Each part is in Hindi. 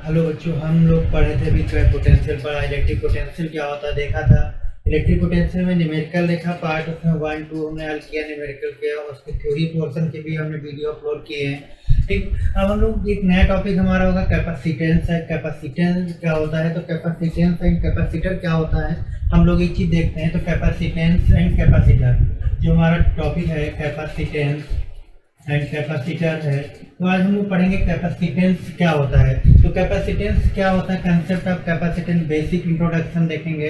हेलो बच्चों, हम लोग पढ़े थे अभी पोटेंशियल पढ़ा। इलेक्ट्रिक पोटेंशियल क्या होता है देखा था। इलेक्ट्रिक पोटेंशियल में न्यूमेरिकल देखा पार्ट, उसमें 1 2 हमने हल किया, न्यूमेरिकल किया, उसके थ्योरी पोर्शन के भी हमने वीडियो अपलोड किए हैं। ठीक, अब हम लोग एक नया टॉपिक हमारा होगा कैपेसिटेंस है। कैपेसिटेंस क्या होता है, तो कैपेसिटेंस एंड कैपेसिटर क्या होता है हम लोग एक चीज़ देखते हैं। तो कैपेसिटेंस एंड कैपेसिटर जो हमारा टॉपिक है, कैपेसिटेंस एंड कैपेसिटर है। तो आज हम लोग पढ़ेंगे कैपेसिटेंस क्या होता है। तो कैपेसिटेंस क्या होता है, concept of capacitance, basic introduction देखेंगे।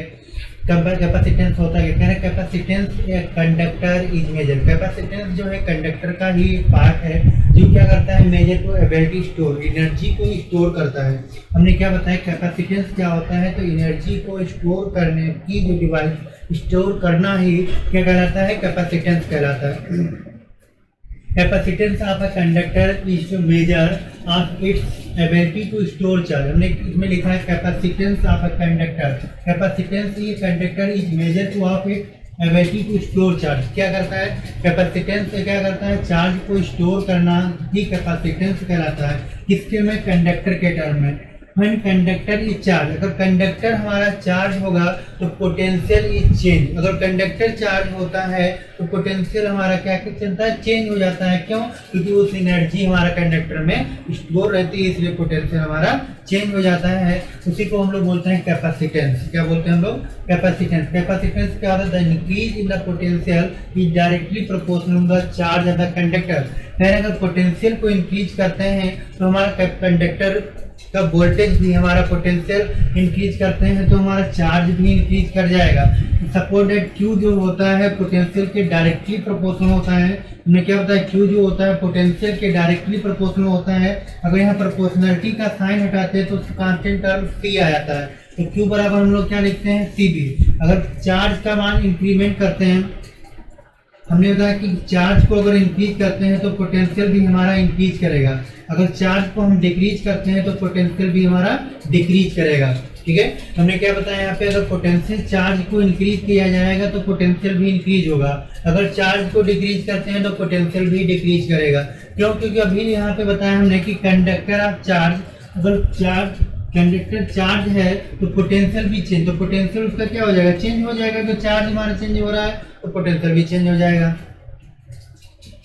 कैपेसिटेंस होता है, कह रहे capacitance conductor is measure. Capacitance जो है कंडक्टर का ही पार्ट है जो क्या करता है, मेजर को एबिलिटी स्टोर, एनर्जी को स्टोर करता है। हमने क्या बताया कैपेसिटेंस क्या होता है, तो एनर्जी को स्टोर करने की जो डिवाइस स्टोर करना ही क्या कहलाता है, कैपेसिटेंस कहलाता है। Capacitance of a conductor is to measure of its ability to store charge. हमने इसमें लिखा है capacitance of a conductor. Capacitance ये conductor is measure to of it ability to store charge. क्या करता है कैपेसिटेंस से, क्या करता है, चार्ज को स्टोर करना ही कैपेसिटेंस कहलाता है। किसके में, कंडक्टर के टर्म में। व्हेन कंडक्टर इज चार्ज, अगर कंडक्टर हमारा चार्ज होगा तो पोटेंशियल इज चेंज। अगर कंडक्टर चार्ज होता है तो पोटेंशियल हमारा क्या चलता है, चेंज हो जाता है। क्यों, क्योंकि उस एनर्जी हमारा कंडक्टर में स्टोर रहती है, इसलिए पोटेंशियल हमारा चेंज हो जाता है। उसी को हम लोग बोलते हैं कैपेसिटेंस। क्या बोलते हैं हम लोग, कैपेसिटेंस। कैपेसिटेंस क्या होता है, increase in the potential is directly proportional to the charge of the conductor. अगर पोटेंशियल को इंक्रीज करते हैं तो हमारा कंडक्टर का वोल्टेज भी, हमारा पोटेंशियल इंक्रीज करते हैं तो हमारा चार्ज भी इंक्रीज कर जाएगा। सपोज दैट Q जो होता है पोटेंशियल के डायरेक्टली प्रोपोर्शनल होता है। हमने क्या होता है, Q जो होता है पोटेंशियल के डायरेक्टली प्रोपोर्शनल होता है। अगर यहाँ प्रोपोर्शनलिटी का साइन हटाते हैं तो कांस्टेंट टर्म C आ जाता है। तो Q बराबर हम लोग क्या लिखते हैं, CB। अगर चार्ज का मान इंक्रीमेंट करते हैं, हमने बताया कि चार्ज को अगर इंक्रीज करते हैं तो पोटेंशियल भी हमारा इंक्रीज करेगा। अगर चार्ज को हम डिक्रीज करते हैं तो पोटेंशियल भी हमारा डिक्रीज करेगा। ठीक है, हमने क्या बताया यहाँ पे, अगर पोटेंशियल चार्ज को इंक्रीज किया जाएगा तो पोटेंशियल भी इंक्रीज होगा। अगर चार्ज को डिक्रीज करते हैं तो पोटेंशियल भी डिक्रीज करेगा। क्यों, क्योंकि अभी यहाँ पे बताया हमने कि कंडक्टर ऑफ चार्ज, अगर चार्ज कंडक्टर चार्ज है तो पोटेंशियल भी चेंज, तो पोटेंशियल उसका क्या हो जाएगा, चेंज हो जाएगा। तो चार्ज हमारा चेंज हो रहा है तो पोटेंशियल भी चेंज हो जाएगा।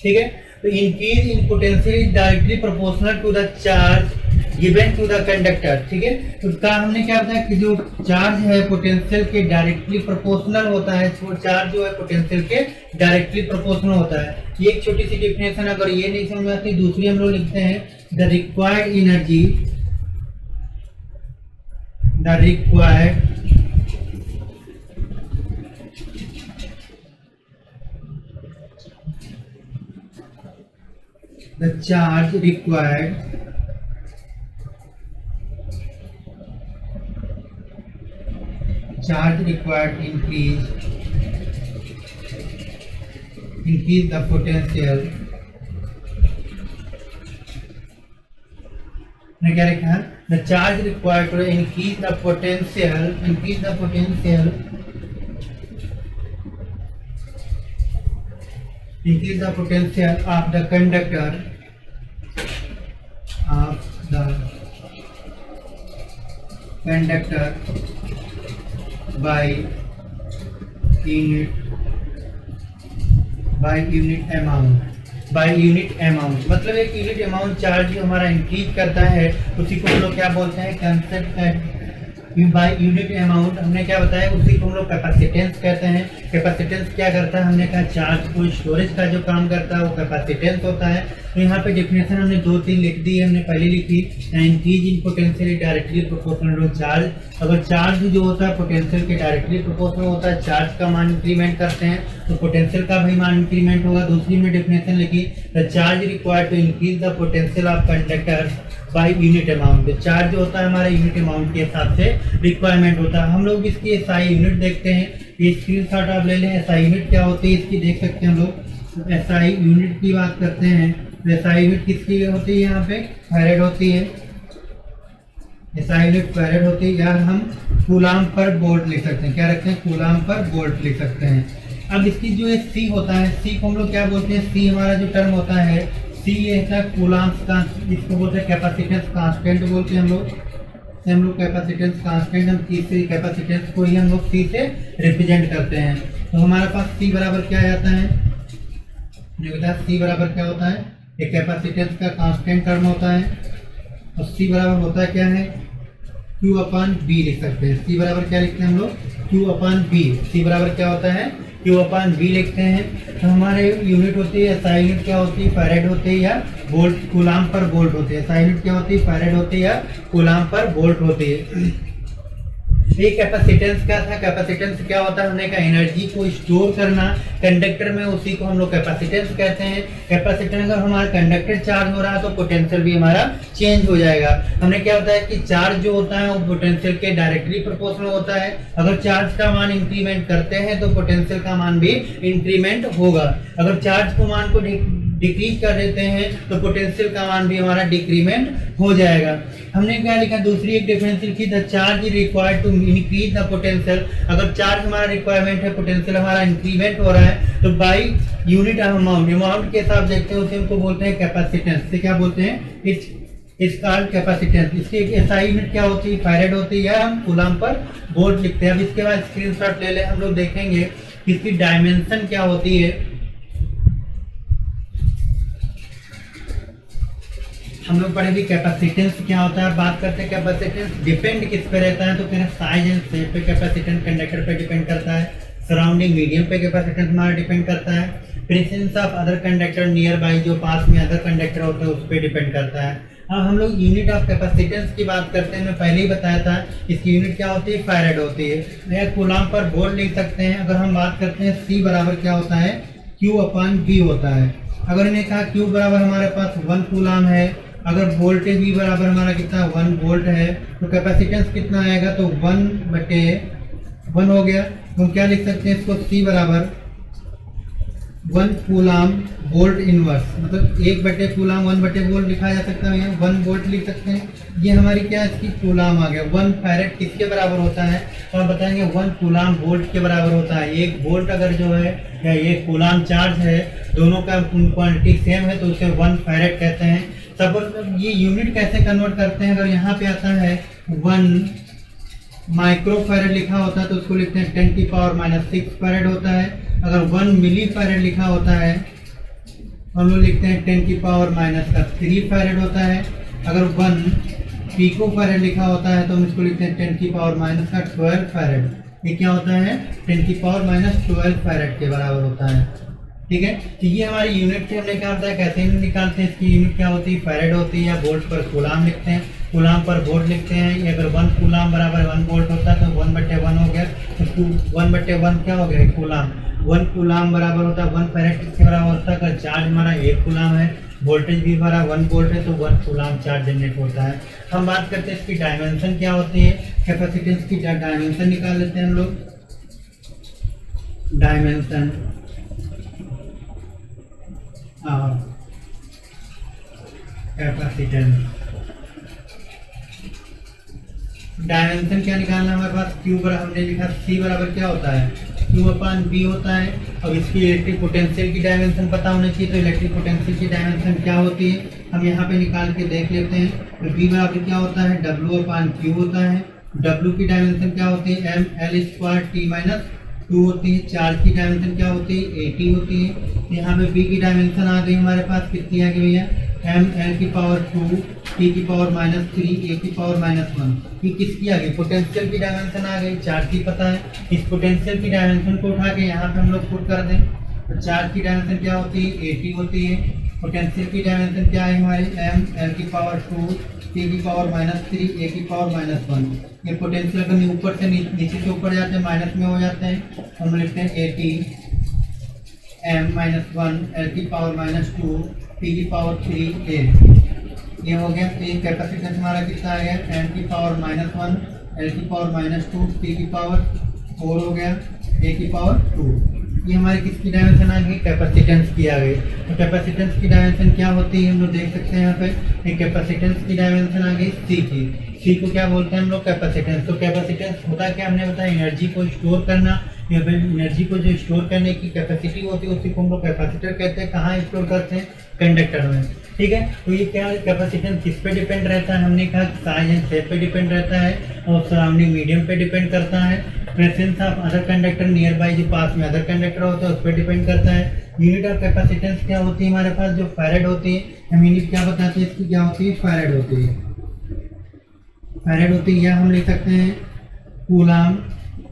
ठीक है, तो increase in potential is directly proportional to the charge given to the conductor. ठीक है, तो हमने क्या बताया कि जो चार्ज है पोटेंशियल के डायरेक्टली प्रोपोर्शनल होता है। वो चार्ज जो है पोटेंशियल के डायरेक्टली प्रोपोर्शनल होता है। ये एक छोटी सी डिफिनेशन, अगर ये नहीं समझ आती, दूसरी हम लोग लिखते हैं the required energy, the required the charge required increase the potential। ने क्या लिखा है, the charge required to increase the potential of the conductor by unit amount. मतलब एक यूनिट अमाउंट चार्ज जो हमारा इंक्रीज करता है उसी को हम लोग क्या बोलते हैं, कंसेप्ट बाय यूनिट अमाउंट। हमने क्या बताया, उसी को हम लोग कैपेसिटेंस कहते हैं। कैपेसिटेंस क्या करता है, हमने कहा चार्ज को स्टोरेज का जो काम करता है वो कैपेसिटेंस होता है। तो यहाँ पे डेफिनेशन हमने 2-3 लिख दी है। हमने पहले लिखी increase in potential directly proportional to charge. अगर चार्ज जो होता है पोटेंशियल के डायरेक्टली प्रोपोर्शनल होता है, चार्ज का मान इंक्रीमेंट करते हैं तो पोटेंशियल का भी मान इंक्रीमेंट होगा। दूसरी में डेफिनेशन लिखी the charge required to increase the potential of conductor by unit amount. Charge जो होता है हमारा यूनिट अमाउंट के हिसाब से रिक्वायरमेंट होता है। हम लोग इसकी एसआई यूनिट देखते हैं, ये स्क्रीनशॉट आप ले लें। एसआई यूनिट क्या होती है इसकी देख सकते हैं हम लोग। एसआई यूनिट की बात करते हैं तो एसआई यूनिट किसकी होती है, यहाँ पे फैरेड होती है। एसआई यूनिट फैरेड होती है, या हम कूलाम पर वोल्ट लिख सकते हैं। क्या रखते हैं, कूलाम पर वोल्ट लिख सकते हैं। अब इसकी जो सी होता है, सी को हम लोग क्या बोलते हैं, सी हमारा जो टर्म होता है सी ये है कूलाम्स का, इसको बोलते हैं कैपेसिटेंस कांस्टेंट बोलते हैं हम लोग। से हम लोग कैपेसिटेंस कांस्टेंट, हम C से कैपेसिटेंस को ही हम लोग C से रिप्रेजेंट करते हैं। तो हमारे पास C बराबर क्या आता है, C बराबर क्या होता है, एक कैपेसिटेंस का कांस्टेंट टर्म होता है और C बराबर होता है क्या है, Q अपॉन B लिख सकते हैं। C बराबर क्या लिखते हैं हम लोग, Q अपॉन B। C बराबर क्या होता है, Q अपॉन B लिखते हैं। तो हमारे यूनिट होती है, SI यूनिट क्या होती है, फैरेड होती है या वोल्ट, कूलाम पर वोल्ट होती है। SI यूनिट क्या होती है, फैरेड होती है या कूलाम पर वोल्ट होती है। ये कैपेसिटेंस क्या था, कैपेसिटेंस क्या होता है, हमने कहा एनर्जी को स्टोर करना कंडक्टर में, उसी को हम लोग कैपेसिटेंस कहते हैं। कैपेसिटेंस अगर हमारा कंडक्टर चार्ज हो रहा है तो पोटेंशियल भी हमारा चेंज हो जाएगा। हमने क्या होता है कि चार्ज जो होता है वो पोटेंशियल के डायरेक्टली प्रोपोर्शनल होता है। अगर चार्ज का मान इंक्रीमेंट करते हैं तो पोटेंशियल का मान भी इंक्रीमेंट होगा। अगर चार्ज को मान को डिक्रीज कर देते हैं तो पोटेंशियल का मान भी हमारा डिक्रीमेंट हो जाएगा। हमने क्या लिखा, दूसरी एक डिफरेंस लिखी, the charge is required to increase the potential. अगर चार्ज हमारा रिक्वायरमेंट है, पोटेंशियल हमारा इंक्रीमेंट हो रहा है, तो बाई यूनिट अमाउंट, अमाउंट के साथ देखते हैं, उसे हमको बोलते हैं कैपेसिटेंस। से क्या बोलते हैं, इट्स कॉल्ड कैपेसिटेंस। इसकी SI यूनिट क्या होती है, फैरेड होती है, हम कूलाम पर वोल्ट लिखते हैं। अब इसके बाद स्क्रीनशॉट ले ले, हम लोग देखेंगे इसकी डायमेंशन क्या होती है। हम लोग पढ़े भी कैपेसिटेंस क्या होता है, बात करते हैं कैपेसिटेंस डिपेंड किस पे रहता है, तो फिर साइज एंड शेप पे कैपेसिटेंस कंडक्टर पे डिपेंड करता है, सराउंडिंग मीडियम पे कैपेसिटेंस हमारा डिपेंड करता है, presence of other conductor near by, जो पास में अदर कंडक्टर होते हैं उस पर डिपेंड करता है। अब हम लोग यूनिट ऑफ कैपेसिटेंस की बात करते हैं, मैं पहले ही बताया था इसकी यूनिट क्या होती है, फैरेड होती है, या कूलाम पर वोल्ट लिख सकते हैं। अगर हम बात करते हैं C बराबर क्या होता है, Q अपॉन B होता है। अगर इन्हें कहा Q बराबर हमारे पास 1 कूलाम है, अगर वोल्टेज भी बराबर हमारा कितना 1 वोल्ट है, तो कैपेसिटेंस कितना आएगा, तो 1/1 हो गया। तो हम क्या लिख सकते हैं इसको, C बराबर 1 कूलाम वोल्ट इनवर्स, मतलब 1 कूलाम 1 वोल्ट लिखा जा सकता है, 1 वोल्ट लिख सकते हैं। ये हमारी क्या है, इसकी कूलाम आ गया। 1 फैरेड किसके बराबर होता है, तो हम बताएंगे 1 कूलाम वोल्ट के बराबर होता है। 1 वोल्ट अगर जो है या 1 कूलाम चार्ज है, दोनों का क्वांटिटी सेम है, तो उसे 1 फैरेड कहते हैं। सपोज ये यूनिट कैसे कन्वर्ट करते हैं, अगर यहाँ पे आता है 1 माइक्रो फैरेड लिखा होता है तो उसको लिखते हैं 10⁻⁻6 फैरेड होता है। अगर 1 मिली फैरेड लिखा होता है हम लोग लिखते हैं 10⁻³ फैरेड होता है। अगर 1 पिको फैरेड लिखा होता है तो हम इसको लिखते हैं 10⁻12 फैरेड। ये क्या होता है, 10⁻12 फैरेड के बराबर होता है। ठीक है, तो ये हमारी यूनिट से हमने क्या होता है, कैसे यूनिट निकालते हैं, इसकी यूनिट क्या होती है, फैरेड होती है, या वोल्ट पर कूलाम लिखते हैं, कूलाम पर वोल्ट लिखते हैं। अगर 1 कूलाम बराबर 1 वोल्ट होता है तो 1/1 हो गया, तो 1/1 क्या हो गया, कूलाम। 1 कूलाम बराबर होता है 1 फैरेड किसके बराबर होता है, अगर चार्ज हमारा 1 कूलाम है, वोल्टेज भी हमारा 1 वोल्ट है, तो 1 कूलाम चार्ज जनरेट होता है। हम बात करते हैं इसकी डायमेंशन क्या होती है, कैपेसिटेंस की डायमेंशन निकाल लेते हैं हम लोग। डायमेंशन कैपेसिटेंस, डायमेंशन क्या निकालना है हमारे पास, Q बराबर हमने लिखा, C बराबर क्या होता है, Q अपॉन B होता है। अब इसकी इलेक्ट्रिक पोटेंशियल की डायमेंशन पता होनी चाहिए, तो इलेक्ट्रिक पोटेंशियल की डायमेंशन क्या होती है हम यहाँ पे निकाल के देख लेते हैं। तो B बराबर क्या होता है, W अपॉन Q होता है। W की डायमेंशन क्या होती है, mL² T-2 होती है। चार्ज की डायमेंशन क्या होती है, 80 होती है। यहाँ पे B की डायमेंशन आ गई हमारे पास, कितनी आ गई भैया, mL² T⁻³ A⁻⁻1। ये किसकी आ गई, पोटेंशियल की डायमेंशन आ गई, चार्ज की पता है। इस पोटेंशियल की डायमेंशन को उठा के यहाँ पे हम लोग पुट कर दें, तो चार्ज की डायमेंशन क्या होती है, 80 होती है। पोटेंशियल की डायमेंशन क्या है हमारी, mL² T⁻³ A⁻⁻1। ये पोटेंशियल अगर ऊपर से नीचे से ऊपर जाते हैं माइनस में हो जाते हैं, हम लिखते हैं 80 m-1 L⁻² T⁻3A। ये हो गया। तो ये कैपेसिटेंस हमारा कितना आ गया, m⁻1 L⁻² T⁻4 हो गया A⁻2। ये हमारी किसकी डायमेंशन आ गई, कैपेसिटेंस की आ गई। तो कैपेसिटेंस की डायमेंशन क्या होती है हम लोग देख सकते हैं यहाँ पे, कैपेसिटेंस की डायमेंशन आ गई C की। C को क्या बोलते हैं हम लोग, कैपेसिटेंस। तो कैपेसिटेंस होता क्या, हमने बताया एनर्जी को स्टोर करना, या फिर एनर्जी को जो स्टोर करने की कैपेसिटी होती है उसी को हम लोग कैपेसिटर कहते हैं। कहाँ स्टोर करते हैं, कंडक्टर में। ठीक है। तो ये क्या कैपेसिटेंस किस पे डिपेंड रहता है, हमने कहा साइज एंड शेप पे डिपेंड रहता है और सराउंडिंग मीडियम पे डिपेंड करता है। Presence of other conductor near by, जो पास में अदर कंडक्टर होता है उस पर डिपेंड करता है। यूनिट ऑफ कैपेसिटेंस क्या होती है हमारे पास, जो फैरेड होती है, हम यूनिट क्या बताते हैं इसकी, क्या होती है, फैरेड होती है। फैरेड होती है या हम लिख सकते हैं कूलाम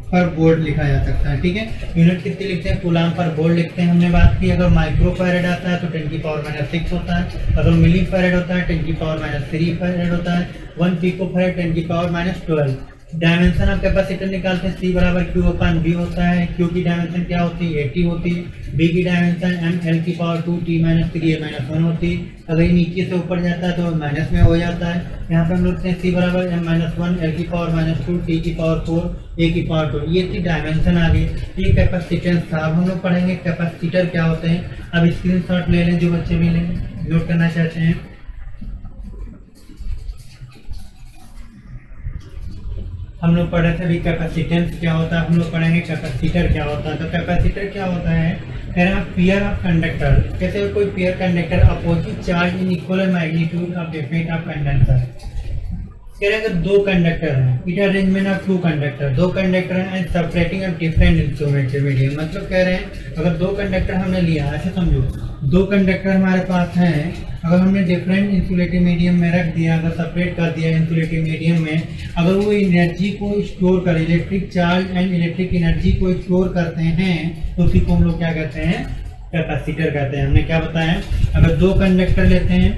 पर वोल्ट लिखा जा सकता है। ठीक है, यूनिट कितनी लिखते हैं, कूलाम पर वोल्ट लिखते हैं। हमने बात की अगर माइक्रो फैरेड आता है तो 10⁻⁻6 होता है, अगर मिली फैरेड होता है 10⁻³ फैरेड होता है, 1 pico farad 10⁻12। Dimension of capacitor निकालते हैं, C बराबर Q/B होता है। Q की डायमेंशन क्या होती है, 80 होती है। B की डायमेंशन mL⁻², T-3a-1 होती है। अगर ये नीचे से ऊपर जाता है तो माइनस में हो जाता है। यहाँ पे हम लिखते हैं C बराबर m-1 L⁻², T⁴ A⁴ ये थी डायमेंशन आ गई। ये कैपेसिटेंस था। अब हम लोग पढ़ेंगे कैपेसिटर क्या होते हैं। अब स्क्रीनशॉट ले लें जो बच्चे भी लें, नोट करना चाहते हैं। हम लोग पढ़े थे भी कैपेसिटेंस क्या होता है, हम लोग पढ़ेंगे कैपेसिटर क्या होता है। तो कैपेसिटर क्या होता है, कह रहे हैं पेयर ऑफ कंडक्टर, कैसे कोई pair conductor opposite charge in equal magnitude of different of condenser. कह रहे हैं अगर दो कंडक्टर हैं, it arrangement of 2 conductor, 2 conductor हैं and separating of different instrumental medium. मतलब कह रहे हैं अगर 2 कंडक्टर हमने लिया, ऐसे समझो 2 कंडक्टर हमारे पास हैं, अगर हमने डिफरेंट इंसुलेटिंग मीडियम में रख दिया, अगर सेपरेट कर दिया इंसुलेटिंग मीडियम में, अगर वो एनर्जी को स्टोर कर, electric charge and electric energy को स्टोर करते हैं, तो उसी को हम लोग क्या कहते हैं, कैपेसिटर कहते हैं। हमने क्या बताया, अगर 2 कंडक्टर लेते हैं,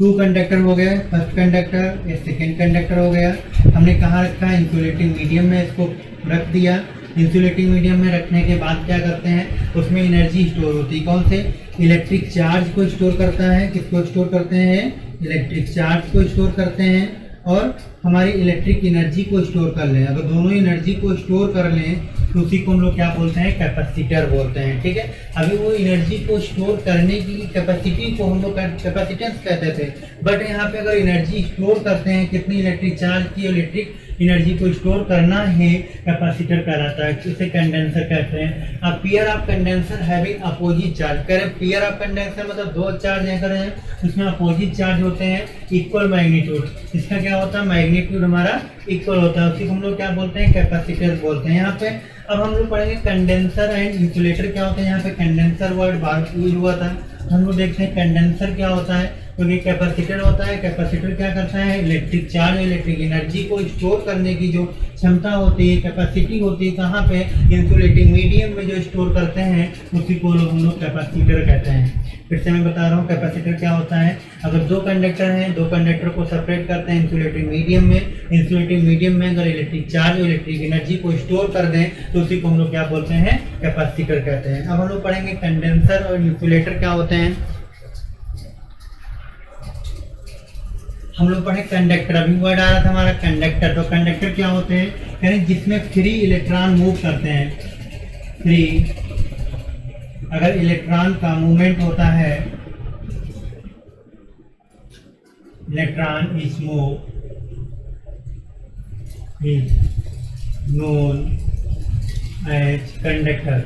2 कंडक्टर हो गए, फर्स्ट कंडक्टर, ये सेकेंड कंडक्टर हो गया, हमने कहाँ रखा है, इंसुलेटिंग मीडियम में इसको रख दिया। इंसुलेटिंग मीडियम में रखने के बाद क्या करते हैं, उसमें एनर्जी स्टोर होती है, कौन से, इलेक्ट्रिक चार्ज को स्टोर करता है। किसको स्टोर करते हैं, इलेक्ट्रिक चार्ज को स्टोर करते हैं और हमारी इलेक्ट्रिक एनर्जी को स्टोर कर लें। अगर दोनों एनर्जी को स्टोर कर लें तो उसी को हम लोग क्या बोलते हैं, कैपेसिटर बोलते हैं। ठीक है, अभी वो एनर्जी को स्टोर करने की कैपेसिटी को हम लोग कैपेसिटेंस कहते थे, बट यहाँ पे अगर एनर्जी स्टोर करते हैं, कितनी इलेक्ट्रिक चार्ज की इलेक्ट्रिक एनर्जी को स्टोर करना है, कैपेसिटर कहलाता है। इसे कंडेंसर कहते हैं। अब pair of condenser having opposite charge, कह रहे हैं पेयर ऑफ कंडेंसर मतलब 2 चार्ज है, कर रहे हैं उसमें अपोजिट चार्ज होते हैं, इक्वल मैग्नीट्यूड। इसका क्या होता है, मैग्नीट्यूड हमारा इक्वल होता है, उसी को हम लोग क्या बोलते हैं, कैपेसिटर बोलते हैं। यहाँ पे अब हम लोग पढ़ेंगे कंडेंसर एंड इंसुलेटर क्या होते हैं। यहाँ पे कंडेंसर वर्ड बार यूज हुआ था, हम लोग देखते हैं कंडेंसर क्या होता है, क्योंकि कैपेसिटर होता है। कैपेसिटर क्या करता है, इलेक्ट्रिक चार्ज इलेक्ट्रिक एनर्जी को स्टोर करने की जो क्षमता होती है, कैपेसिटी होती है, कहाँ पे, इंसुलेटिंग मीडियम में जो स्टोर करते हैं, उसी को हम लोग कैपेसिटर कहते हैं। फिर से मैं बता रहा हूँ कैपेसिटर क्या होता है, अगर 2 कंडक्टर हैं, 2 कंडक्टर को सेपरेट करते हैं इंसुलेटिंग मीडियम में, इंसुलेटिंग मीडियम में अगर इलेक्ट्रिक चार्ज इलेक्ट्रिक एनर्जी को स्टोर कर दें तो उसी को हम लोग क्या बोलते हैं, कैपेसिटर कहते हैं। अब हम लोग पढ़ेंगे कंडेंसर और इंसुलेटर क्या होते हैं। हम लोग पढ़े कंडक्टर, अभी वर्ड आ रहा था हमारा कंडक्टर। तो कंडक्टर क्या होते हैं, यानी जिसमें फ्री इलेक्ट्रॉन मूव करते हैं। फ्री, अगर इलेक्ट्रॉन का मूवमेंट होता है, electron is move is known as conductor,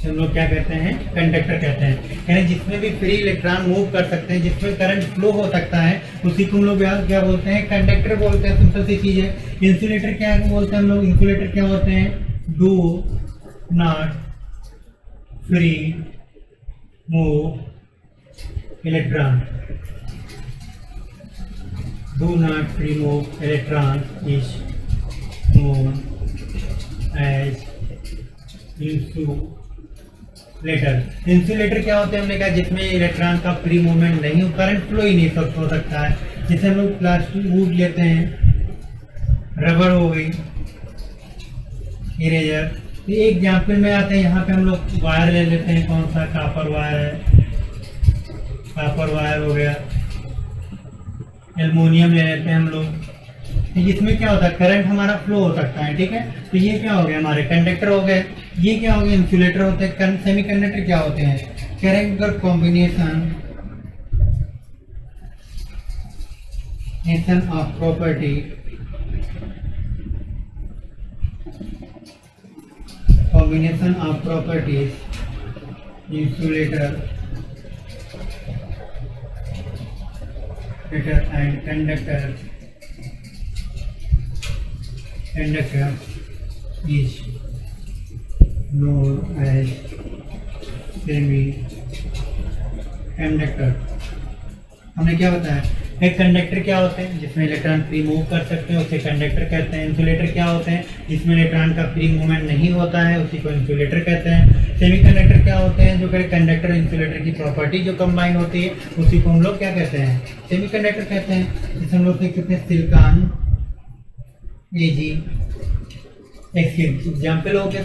हम लोग क्या कहते हैं, कंडक्टर कहते हैं। यानी जिसमें भी फ्री इलेक्ट्रॉन मूव कर सकते हैं, जिसमें करंट फ्लो हो सकता है, उसी को हम लोग क्या बोलते हैं, कंडक्टर बोलते हैं। सिंपल सी चीज है। इंसुलेटर क्या बोलते हैं हम लोग, इंसुलेटर क्या होते हैं, do not free move electron, do not free move electron is known as insulator. Insulator क्या होते हैं, हमने कहा जिसमें इलेक्ट्रॉन का फ्री मूवमेंट नहीं हो, करंट फ्लो ही नहीं हो सकता है। जैसे हम लोग प्लास्टिक वुड लेते हैं, रबर हो गई, इरेजर, ये एग्जाम्पल में आते हैं। यहाँ पे हम लोग वायर ले लेते हैं, कौन सा, कॉपर वायर है, कॉपर वायर हो गया, एल्युमिनियम ले लेते हैं हम लोग, जिसमें क्या होता है, करंट हमारा फ्लो हो सकता है। ठीक है, तो ये क्या हो गया, हमारे कंडक्टर हो गए। ये क्या हो गया, इंसुलेटर होते हैं। सेमी कंडक्टर क्या होते हैं, current combination of property combination of properties insulator and conductor is known as semiconductor। हमने क्या बताया, एक कंडक्टर क्या होते हैं जिसमें इलेक्ट्रॉन फ्री मूव कर सकते हैं उसे कंडक्टर कहते हैं। इंसुलेटर क्या होते हैं जिसमें इलेक्ट्रॉन का फ्री मूवमेंट नहीं होता है उसी को इंसुलेटर कहते हैं। सेमीकंडक्टर क्या होते हैं, जो कंडक्टर इंसुलेटर की प्रॉपर्टी जो कंबाइन होती है उसी को हम लोग क्या कहते हैं, सेमीकंडक्टर कहते हैं। जैसे हम लोग देख सकते हैं सिलिकॉन एजी एग्जाम्पल हो गया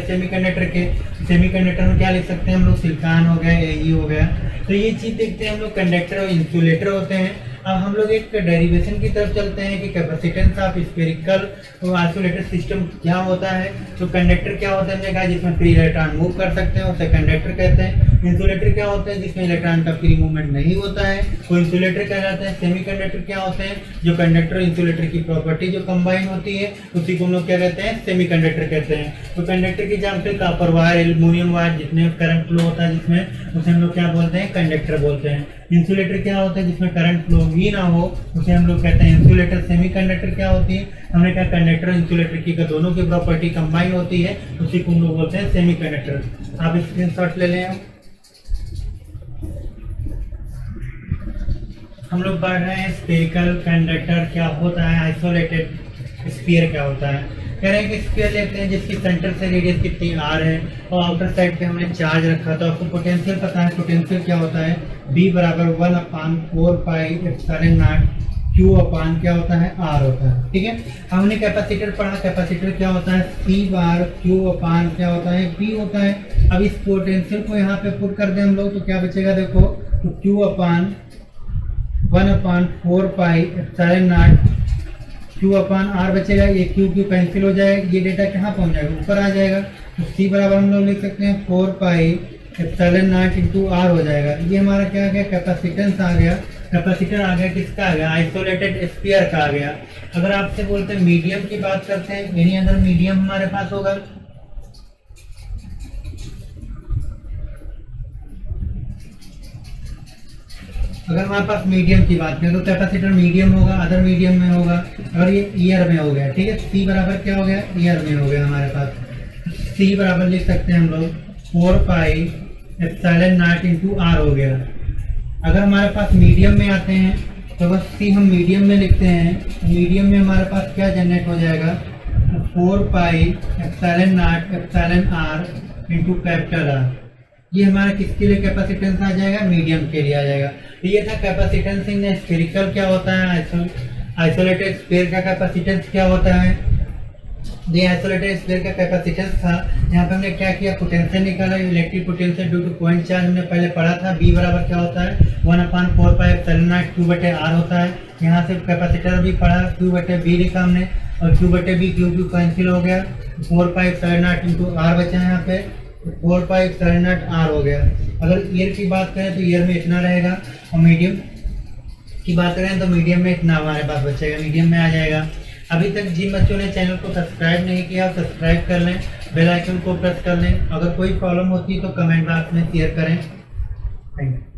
सेमीकंडक्टर के। सेमीकंडक्टर में क्या लिख सकते हैं हम लोग, सिलिकॉन हो गया, एजी हो गया। तो ये चीज देखते हैं हम लोग, कंडक्टर और इंसुलेटर होते हैं। अब हम लोग एक डेरिवेशन की तरफ चलते हैं कि capacitance of spherical isolated system क्या होता है। तो कंडक्टर क्या होता है, हमने कहा जिसमें फ्री इलेक्ट्रॉन मूव कर सकते हैं उसे कंडक्टर कहते हैं। इंसुलेटर क्या होते हैं जिसमें इलेक्ट्रॉन का फ्री मूवमेंट नहीं होता है वो इंसुलेटर कहलाते हैं। सेमीकंडक्टर क्या होते हैं, जो कंडक्टर और इंसुलेटर की प्रॉपर्टी जो कंबाइन होती है उसी को हम लोग क्या कहते हैं, सेमीकंडक्टर कहते हैं। तो कंडक्टर की example copper wire, aluminium wire जिसमें करंट फ्लो होता है जिसमें, उसे हम लोग क्या बोलते हैं, कंडक्टर बोलते हैं। इंसुलेटर क्या होता है जिसमें करंट फ्लो ही ना हो उसे हम लोग कहते हैं इंसुलेटर। सेमीकंडक्टर क्या होती है, हमने कहा कंडक्टर और इंसुलेटर की दोनों की प्रॉपर्टी कंबाइन होती है उसी को हम लोग बोलते हैं सेमीकंडक्टर। आप स्क्रीनशॉट ले लें। हम लोग पढ़ रहे हैं स्फेरिकल कंडक्टर क्या होता है, आइसोलेटेड स्फीयर क्या होता है। कह रहे हैं कि स्फीयर लेते हैं जिसकी सेंटर से रेडियस कितनी आर है और आउटर साइड पे हमने चार्ज रखा था। आपको पोटेंशियल पता है, पोटेंशियल क्या होता है, B बराबर 1/4 पाई एप्सिलॉन नॉट Q अपान क्या होता है, R होता है। ठीक है, हमने कैपेसिटर पढ़ा, कैपेसिटर क्या होता है, C बार Q अपान क्या होता है, B होता है। अब इस पोटेंशियल को यहाँ पे पुट कर दें हम लोग तो क्या बचेगा, देखो तो Q upon 1/4 pi epsilon not Q upon R बचेगा। ये Q कैंसिल हो जाएगा, ये डेटा कहाँ पहुँच जाएगा, ऊपर आ जाएगा। तो C बराबर हम लोग लिख सकते हैं 4 pi epsilon not into R हो जाएगा। ये हमारा क्या आ गया, कैपेसिटेंस आ गया। कैपेसिटर आ गया, किसका आ गया, आइसोलेटेड स्फीयर का आ गया। अगर आपसे बोलते हैं मीडियम की बात करते हैं, एनी अदर मीडियम हमारे पास होगा, अगर हमारे पास मीडियम की बात करें तो कैपेसिटर मीडियम होगा, अदर मीडियम में होगा। अगर ये ईयर में हो गया, ठीक है, C बराबर क्या हो गया, ईयर में हो गया हमारे पास। C बराबर लिख सकते हैं हम लोग 4 pi epsilon not into R हो गया। अगर हमारे पास मीडियम में आते हैं तो बस C हम मीडियम में लिखते हैं। मीडियम में हमारे पास क्या जनरेट हो जाएगा, 4 pi epsilon not epsilon R into capital R। ये हमारा किसके लिए कैपेसिटेंस आ जाएगा, मीडियम के लिए आ जाएगा। ये था कैपेसिटेंस इन स्फेरिकल क्या होता है, आइसोलेटेड स्फीयर का कैपेसिटेंस क्या होता है। ये आइसोलेटेड स्फीयर का कैपेसिटेंस था। यहाँ पे हमने क्या किया, पोटेंशियल निकाला, electric potential due two point charge हमने पहले पढ़ा था। B बराबर क्या होता है, 1/4 पाई एप्सिलॉन नॉट Q/R होता है। यहाँ से कैपेसिटर भी पढ़ा, Q/B लिखा हमने और Q/B Q कैंसिल हो गया, 4 pi epsilon not into R बचा यहाँ पे, 4 पाई एप्सिलॉन नॉट R हो गया। अगर ईयर की बात करें तो ईयर में इतना रहेगा और मीडियम की बात करें तो मीडियम में इतना हमारे पास बचेगा, मीडियम में आ जाएगा। अभी तक जिन बच्चों ने चैनल को सब्सक्राइब नहीं किया सब्सक्राइब कर लें, बेल आइकन को प्रेस कर लें। अगर कोई प्रॉब्लम होती है तो कमेंट बॉक्स में शेयर करें। Thank you.